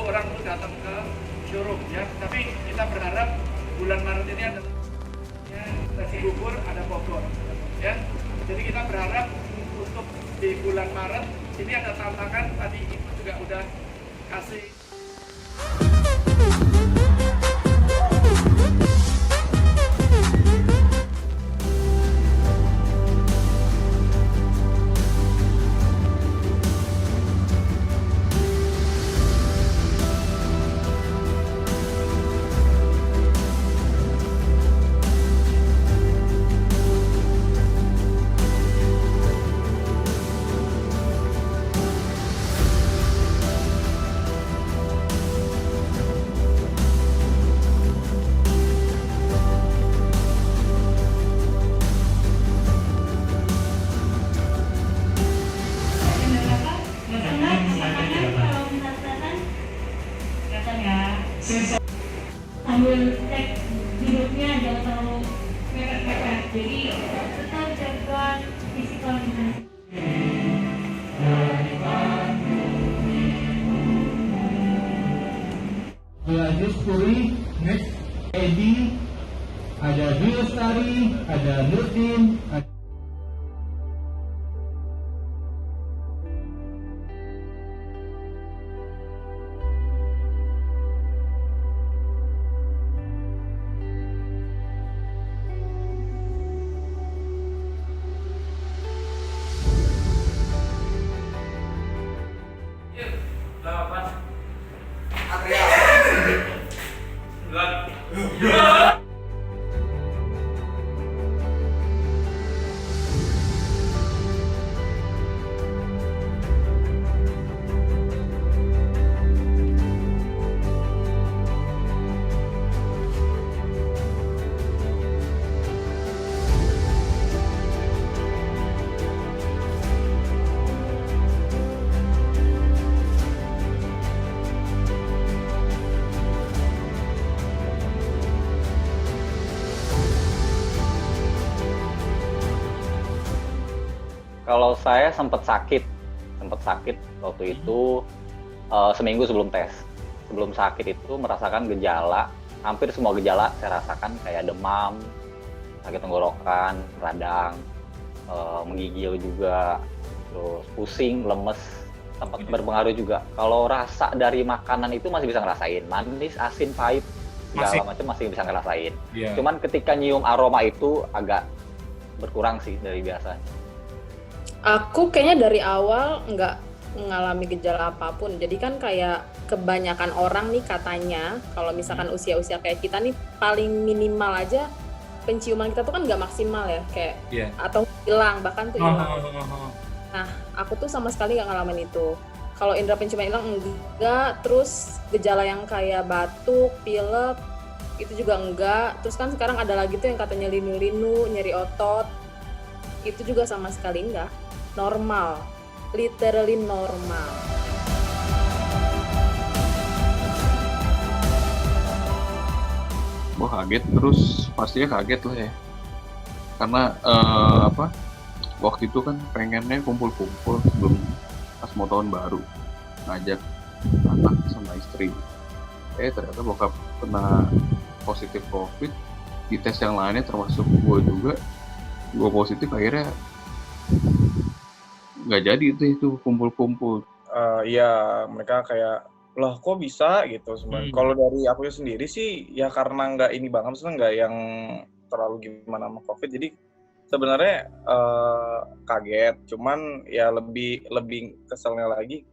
orang tuh datang ke showroom ya. Tapi kita berharap bulan Maret ini ada ya, nasi bubur, ada Bogor ya. Jadi kita berharap untuk di bulan Maret ini ada tantangan, tadi Ibu juga udah kasih. Sambil cek duduknya jangan terlalu mepet-mepet, jadi tetap jaga physical distancing. Aziz Puri, next Edi, ada Dwi Lestari, ada Nurdin, ada Kalau saya sempat sakit waktu itu seminggu sebelum tes. Sebelum sakit itu merasakan gejala, hampir semua gejala saya rasakan kayak demam, sakit tenggorokan, radang, menggigil juga, terus pusing, lemes, sempat berpengaruh juga. Kalau rasa dari makanan itu masih bisa ngerasain, manis, asin, pahit, segala macam masih bisa ngerasain. Yeah. Cuman ketika nyium aroma itu agak berkurang sih dari biasanya. Aku kayaknya dari awal nggak mengalami gejala apapun. Jadi kan kayak kebanyakan orang nih katanya kalau misalkan usia-usia kayak kita nih paling minimal aja penciuman kita tuh kan nggak maksimal ya, kayak atau hilang, bahkan tuh hilang. Nah, aku tuh sama sekali nggak ngalamin itu. Kalau indera penciuman hilang enggak, terus gejala yang kayak batuk, pilek itu juga enggak. Terus kan sekarang ada lagi tuh yang katanya linu-linu, nyeri otot, itu juga sama sekali enggak. Normal, literally normal. Wah, kaget, terus pastinya kaget lah ya, karena waktu itu kan pengennya kumpul-kumpul sebelum pas mau tahun baru, ngajak anak sama istri. Ternyata bokap kena positif COVID, di tes yang lainnya termasuk gue juga, gue positif, akhirnya nggak jadi itu kumpul-kumpul. Iya, mereka kayak loh kok bisa gitu sebenarnya. Kalau dari aku sendiri sih ya karena nggak ini banget, maksudnya nggak yang terlalu gimana sama COVID, jadi sebenarnya kaget, cuman ya lebih keselnya lagi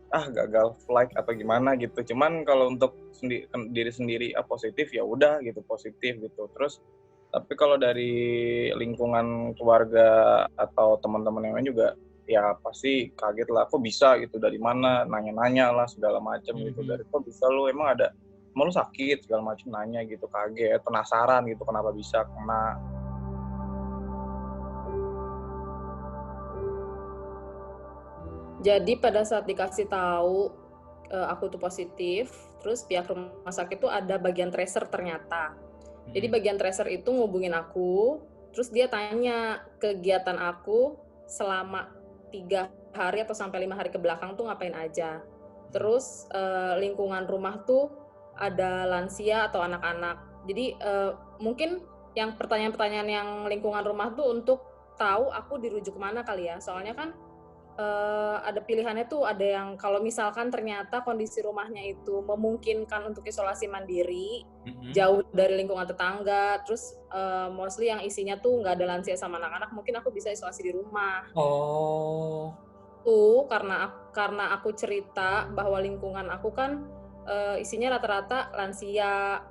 gagal flight atau gimana gitu. Cuman kalau untuk diri sendiri positif ya udah gitu, positif gitu. Terus tapi kalau dari lingkungan keluarga atau teman-teman yang lain juga ya pasti kaget lah, kok bisa gitu, dari mana, nanya-nanya lah segala macam gitu, dari kok bisa lu, emang lu sakit segala macam, nanya gitu, kaget, penasaran gitu kenapa bisa kena. Jadi pada saat dikasih tahu aku tuh positif, terus pihak rumah sakit tuh ada bagian tracer ternyata. Jadi bagian tracer itu ngubungin aku, terus dia tanya kegiatan aku selama 3 hari atau sampai 5 hari ke belakang tuh ngapain aja. terus lingkungan rumah tuh ada lansia atau anak-anak. Jadi mungkin yang pertanyaan-pertanyaan yang lingkungan rumah tuh untuk tahu aku dirujuk kemana kali ya. Soalnya kan ada pilihannya tuh, ada yang kalau misalkan ternyata kondisi rumahnya itu memungkinkan untuk isolasi mandiri, jauh dari lingkungan tetangga, terus mostly yang isinya tuh nggak ada lansia sama anak-anak, mungkin aku bisa isolasi di rumah. Oh. Tuh karena aku cerita bahwa lingkungan aku kan isinya rata-rata lansia,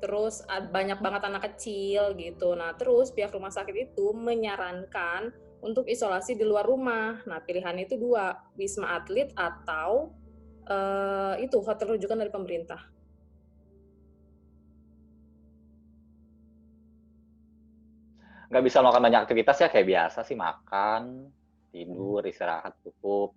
terus banyak banget anak kecil gitu. Nah, terus pihak rumah sakit itu menyarankan untuk isolasi di luar rumah. Nah, pilihan itu 2, Wisma Atlet atau itu hotel rujukan dari pemerintah. Nggak bisa melakukan banyak aktivitas ya, kayak biasa sih, makan, tidur, istirahat cukup,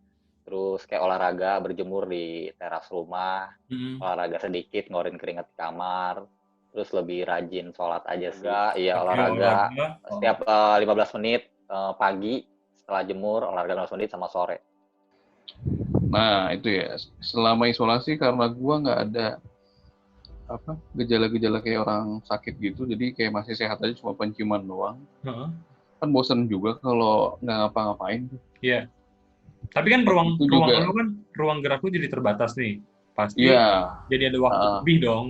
terus kayak olahraga, berjemur di teras rumah, olahraga sedikit, ngeluarin keringat di kamar, terus lebih rajin sholat aja sih. Iya, olahraga setiap 15 menit pagi setelah jemur, olahraga 15 menit sama sore. Nah, itu ya. Selama isolasi karena gua nggak ada gejala-gejala kayak orang sakit gitu, jadi kayak masih sehat aja, cuma penciuman doang. Kan bosen juga kalau nggak ngapa-ngapain. Iya. Tapi kan ruang lu kan ruang gerak lu jadi terbatas nih. Pasti. Iya. Jadi ada waktu lebih dong.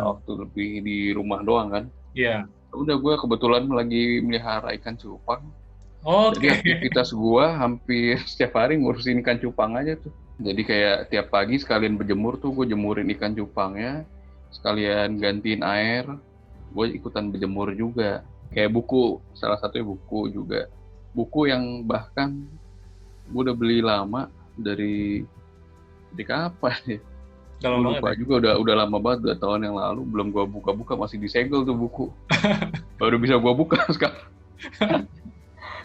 Waktu lebih di rumah doang kan. Iya. Udah, gue kebetulan lagi melihara ikan cupang. Oke. Jadi aktivitas gue hampir setiap hari ngurusin ikan cupang aja tuh. Jadi kayak tiap pagi sekalian berjemur tuh gue jemurin ikan cupangnya, sekalian gantiin air, gue ikutan berjemur juga. Kayak buku, salah satunya buku juga. Buku yang bahkan gue udah beli lama dari kapan ya? Gue lupa juga, udah lama banget, 2 tahun yang lalu, belum gue buka-buka, masih disegel tuh buku. Baru bisa gue buka sekarang.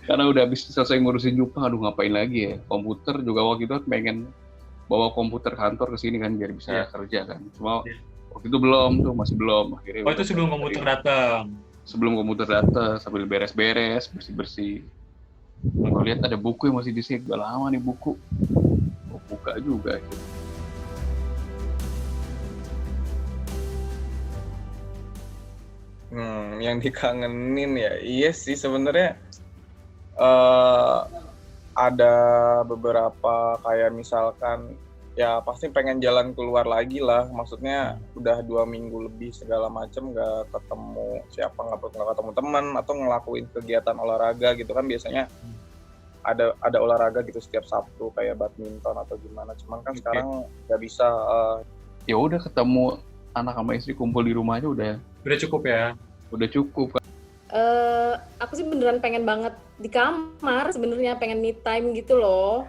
Karena udah habis selesai ngurusin cupang, aduh ngapain lagi ya. Komputer juga waktu itu pengen bawa komputer kantor ke sini kan biar bisa kerja kan. Cuma waktu itu belum tuh, masih belum. Akhirnya itu sebelum komputer datang. Sebelum komputer datang, sambil beres-beres, bersih-bersih. Gue lihat ada buku yang masih disegel, lama nih buku. Gue buka juga gitu. Yang dikangenin ya, iya sih sebenarnya ada beberapa kayak misalkan ya pasti pengen jalan keluar lagi lah, maksudnya udah 2 minggu lebih segala macem nggak ketemu siapa, nggak ketemu teman atau ngelakuin kegiatan olahraga gitu kan, biasanya ada olahraga gitu setiap Sabtu kayak badminton atau gimana, cuman kan sekarang nggak bisa. Ya udah, ketemu anak sama istri kumpul di rumah aja udah cukup ya. Udah cukup. Aku sih beneran pengen banget di kamar, sebenarnya pengen me time gitu loh.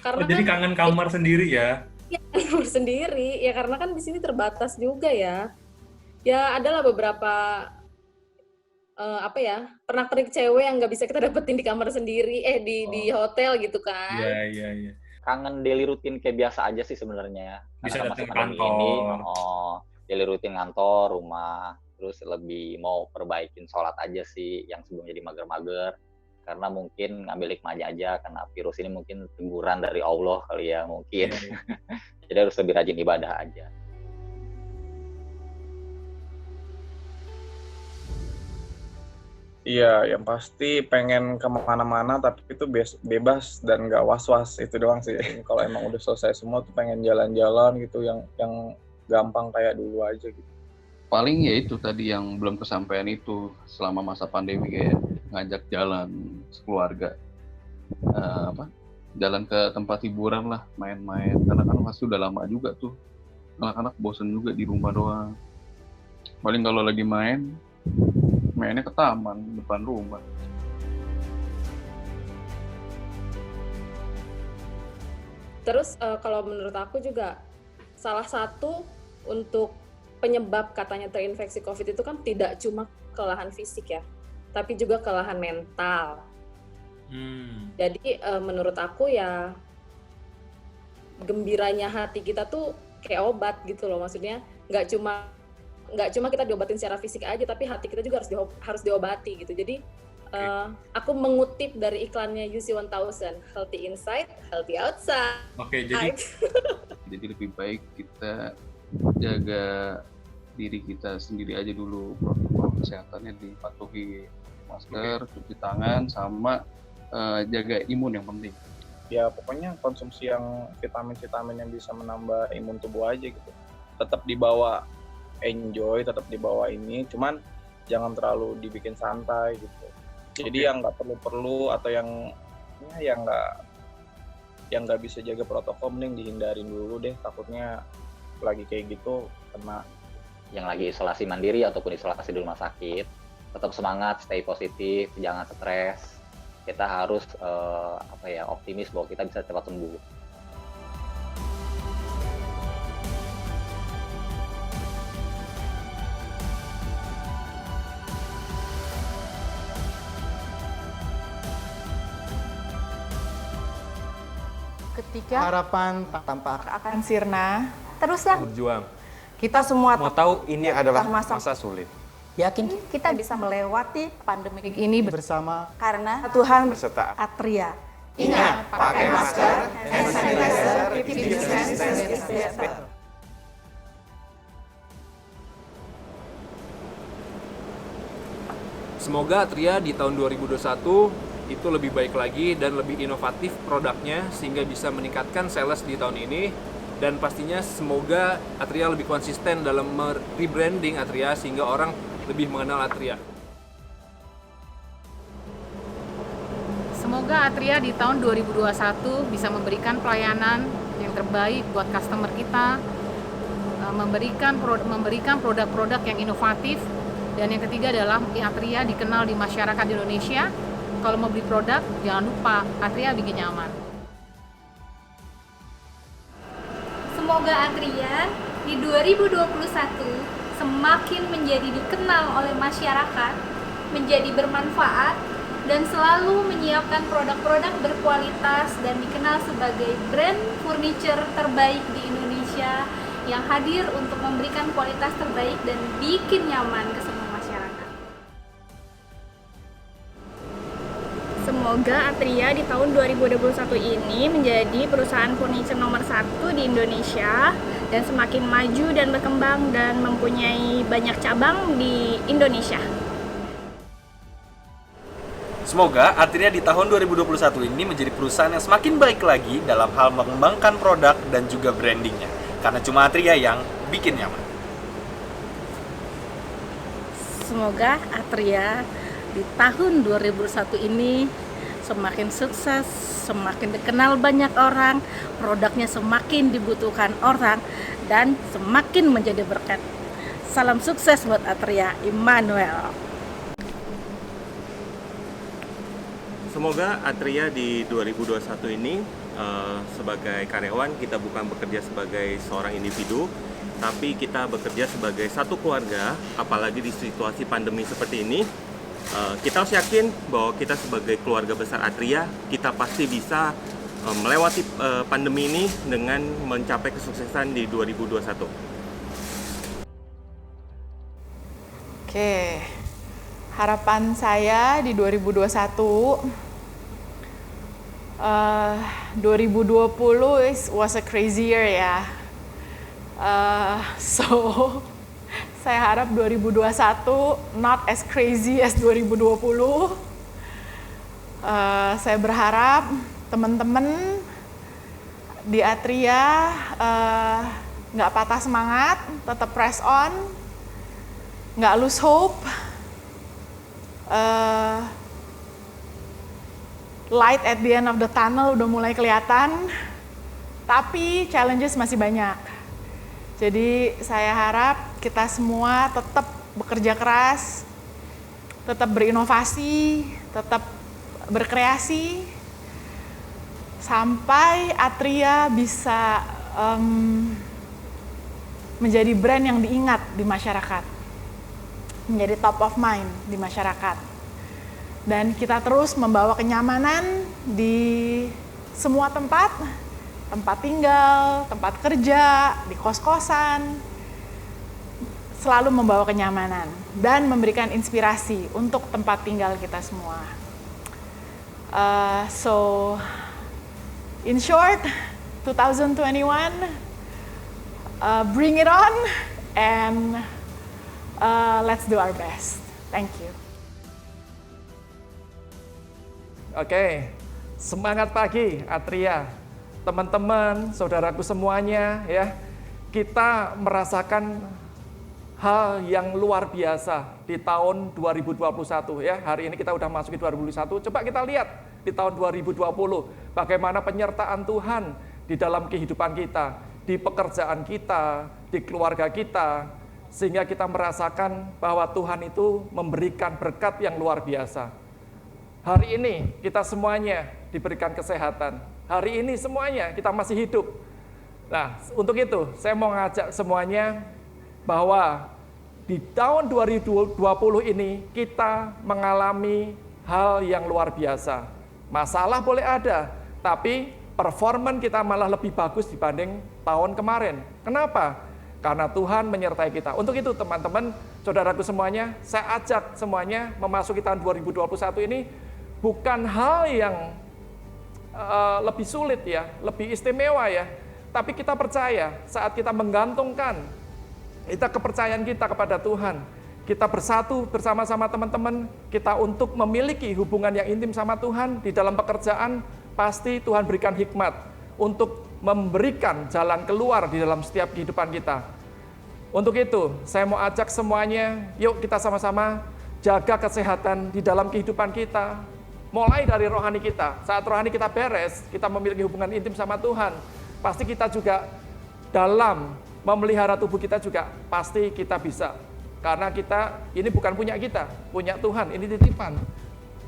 Karena jadi kangen kamar sendiri ya? Iya, kamar sendiri. Ya karena kan di sini terbatas juga ya. Ya adalah beberapa pernak-pernik cewek yang nggak bisa kita dapetin di kamar sendiri, di hotel gitu kan. Iya. Kangen daily rutin kayak biasa aja sih sebenarnya. Bisa datang ke kantor. Ini, daily rutin kantor, rumah. Terus lebih mau perbaikin sholat aja sih, yang sebelumnya jadi mager-mager, karena mungkin ngambil hikmahnya aja, karena virus ini mungkin teguran dari Allah kali ya mungkin. Jadi harus lebih rajin ibadah aja. Iya, yang pasti pengen kemana-mana tapi itu bebas dan nggak was-was, itu doang sih. Kalau emang udah selesai semua tuh pengen jalan-jalan gitu, yang gampang kayak dulu aja gitu. Paling ya itu tadi yang belum kesampaian itu selama masa pandemi, kayak ngajak jalan sekeluarga, jalan ke tempat hiburan lah, main-main, karena kan pasti udah lama juga tuh anak-anak bosen juga di rumah doang. Paling kalau lagi mainnya ke taman depan rumah. Terus kalau menurut aku juga salah satu untuk penyebab katanya terinfeksi COVID itu kan tidak cuma kelelahan fisik ya, tapi juga kelelahan mental. Jadi menurut aku ya gembiranya hati kita tuh kayak obat gitu loh, maksudnya nggak cuma kita diobatin secara fisik aja, tapi hati kita juga harus diobati gitu. Jadi Aku mengutip dari iklannya UC1000, healthy inside, healthy outside. Oke, jadi lebih baik kita jaga diri kita sendiri aja dulu, protokol kesehatannya dipatuhi, masker, cuci tangan, sama jaga imun yang penting. Ya pokoknya konsumsi yang vitamin-vitamin yang bisa menambah imun tubuh aja gitu. Tetap dibawa enjoy, tetap dibawa ini, cuman jangan terlalu dibikin santai gitu. Jadi yang nggak perlu-perlu atau yang nggak bisa jaga protokol mending dihindarin dulu deh, takutnya lagi kayak gitu kena. Yang lagi isolasi mandiri ataupun isolasi di rumah sakit, tetap semangat, stay positif, jangan stres. Kita harus optimis bahwa kita bisa cepat sembuh. Ketika harapan tanpa akan sirna, teruslah berjuang. kita semua Mau tahu ini adalah masa sulit. yakin kita bisa melewati pandemi ini Bersama karena Tuhan beserta Atria. ingat pakai masker, hand sanitizer, keep distance. Semoga Atria di tahun 2021 itu lebih baik lagi dan lebih inovatif produknya sehingga bisa meningkatkan sales di tahun ini, dan pastinya semoga Atria lebih konsisten dalam rebranding Atria sehingga orang lebih mengenal Atria. Semoga Atria di tahun 2021 bisa memberikan pelayanan yang terbaik buat customer kita, memberikan produk-produk yang inovatif, dan yang ketiga adalah Atria dikenal di masyarakat Indonesia. Kalau mau beli produk, jangan lupa Atria bikin nyaman. Semoga Atria di 2021 semakin menjadi dikenal oleh masyarakat, menjadi bermanfaat, dan selalu menyiapkan produk-produk berkualitas dan dikenal sebagai brand furniture terbaik di Indonesia yang hadir untuk memberikan kualitas terbaik dan bikin nyaman ke semua masyarakat. Semoga Atria di tahun 2021 ini menjadi perusahaan furniture nomor 1 di Indonesia dan semakin maju dan berkembang dan mempunyai banyak cabang di Indonesia. Semoga Atria di tahun 2021 ini menjadi perusahaan yang semakin baik lagi dalam hal mengembangkan produk dan juga brandingnya. Karena cuma Atria yang bikin nyaman. Semoga Atria di tahun 2021 ini semakin sukses, semakin dikenal banyak orang, produknya semakin dibutuhkan orang, dan semakin menjadi berkat. Salam sukses buat Atria, Immanuel. Semoga Atria di 2021 ini sebagai karyawan kita bukan bekerja sebagai seorang individu, tapi kita bekerja sebagai satu keluarga, apalagi di situasi pandemi seperti ini. Kita harus yakin bahwa kita sebagai keluarga besar Atria, kita pasti bisa melewati pandemi ini dengan mencapai kesuksesan di 2021. Oke, harapan saya di 2021, 2020 was a crazy year ya. So saya harap 2021 not as crazy as 2020. Saya berharap teman-teman di Atria nggak patah semangat, tetap press on, nggak lose hope. Light at the end of the tunnel udah mulai kelihatan, tapi challenges masih banyak. Jadi saya harap kita semua tetap bekerja keras, tetap berinovasi, tetap berkreasi, sampai Atria bisa menjadi brand yang diingat di masyarakat, menjadi top of mind di masyarakat. Dan kita terus membawa kenyamanan di semua tempat tinggal, tempat kerja, di kos-kosan. selalu membawa kenyamanan dan memberikan inspirasi untuk tempat tinggal kita semua. So, in short, 2021, bring it on and let's do our best. Thank you. Oke, semangat pagi Atria, teman-teman, saudaraku semuanya ya. Kita merasakan hal yang luar biasa di tahun 2021 ya. Hari ini kita udah masuk di 2021. Coba kita lihat di tahun 2020 bagaimana penyertaan Tuhan di dalam kehidupan kita, di pekerjaan kita, di keluarga kita, sehingga kita merasakan bahwa Tuhan itu memberikan berkat yang luar biasa. Hari ini kita semuanya diberikan kesehatan. Hari ini semuanya kita masih hidup. Nah, untuk itu saya mau ngajak semuanya bahwa di tahun 2020 ini kita mengalami hal yang luar biasa. Masalah boleh ada, tapi performan kita malah lebih bagus dibanding tahun kemarin. Kenapa? Karena Tuhan menyertai kita. Untuk itu teman-teman, saudaraku semuanya, saya ajak semuanya memasuki tahun 2021 ini bukan hal yang lebih sulit ya, lebih istimewa ya. Tapi kita percaya saat kita menggantungkan kepercayaan kita kepada Tuhan, kita bersatu bersama-sama teman-teman, kita untuk memiliki hubungan yang intim sama Tuhan di dalam pekerjaan, pasti Tuhan berikan hikmat untuk memberikan jalan keluar di dalam setiap kehidupan kita. Untuk itu, saya mau ajak semuanya, yuk kita sama-sama jaga kesehatan di dalam kehidupan kita, mulai dari rohani kita. Saat rohani kita beres, kita memiliki hubungan intim sama Tuhan, pasti kita juga dalam memelihara tubuh kita juga pasti kita bisa. Karena kita, ini bukan punya kita, punya Tuhan, ini titipan.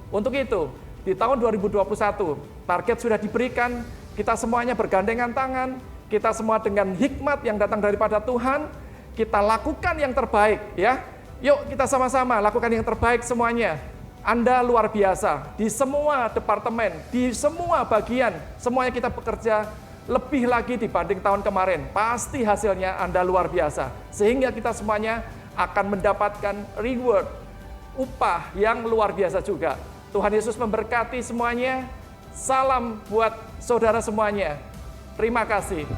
Untuk itu, di tahun 2021, target sudah diberikan, kita semuanya bergandengan tangan, kita semua dengan hikmat yang datang daripada Tuhan, kita lakukan yang terbaik ya. Yuk kita sama-sama lakukan yang terbaik semuanya. Anda luar biasa, di semua departemen, di semua bagian, semuanya kita bekerja lebih lagi dibanding tahun kemarin. Pasti hasilnya Anda luar biasa. Sehingga kita semuanya akan mendapatkan reward, upah yang luar biasa juga. Tuhan Yesus memberkati semuanya. Salam buat saudara semuanya. Terima kasih.